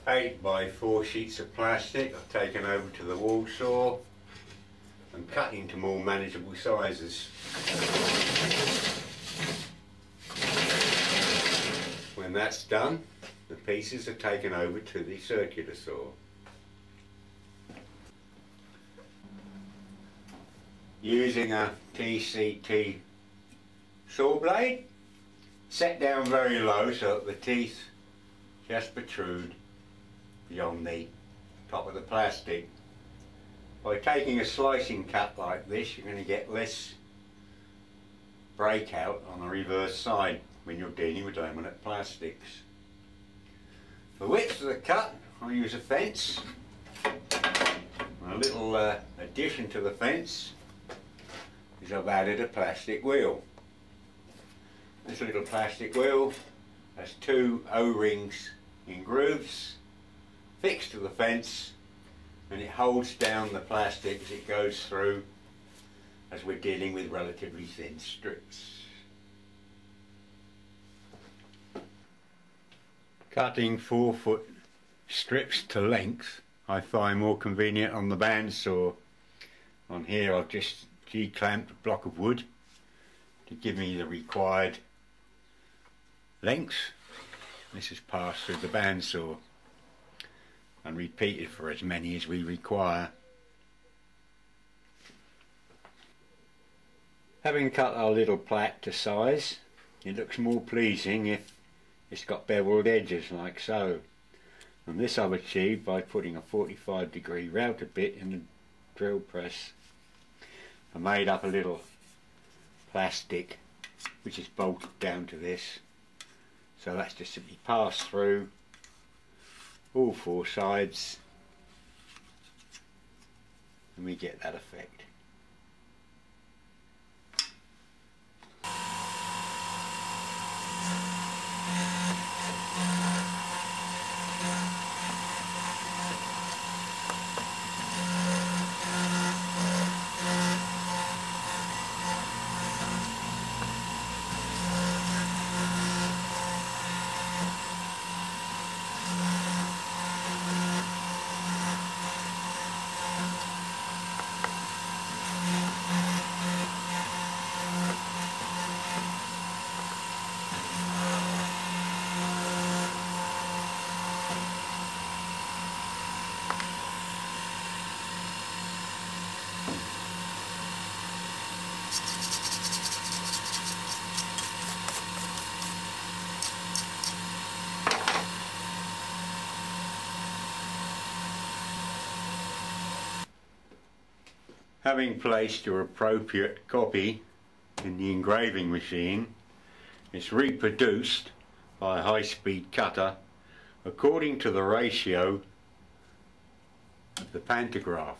8 by 4 sheets of plastic I've taken over to the wall saw and cut into more manageable sizes. When that's done, the pieces are taken over to the circular saw. Using a TCT saw blade, set down very low so that the teeth just protrude beyond the top of the plastic. By taking a slicing cut like this, you're going to get less breakout on the reverse side when you're dealing with laminate plastics. For width of the cut, I'll use a fence. A little addition to the fence is I've added a plastic wheel. This little plastic wheel has 2 O-rings in grooves fixed to the fence, and it holds down the plastic as it goes through, as we're dealing with relatively thin strips. Cutting 4-foot strips to length I find more convenient on the bandsaw. On here I've just G-clamped a block of wood to give me the required length. This is passed through the bandsaw and repeated for as many as we require. Having cut our little plait to size, it looks more pleasing if it's got beveled edges like so. And this I've achieved by putting a 45-degree router bit in the drill press. I made up a little plastic which is bolted down to this, so that's just simply passed through all 4 sides and we get that effect. Having placed your appropriate copy in the engraving machine, it's reproduced by a high-speed cutter according to the ratio of the pantograph.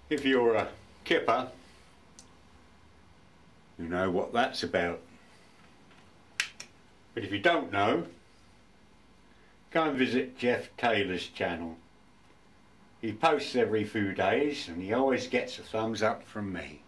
If you're a kipper, you know what that's about. But if you don't know, go and visit Jeff Taylor's channel. He posts every few days and he always gets a thumbs up from me.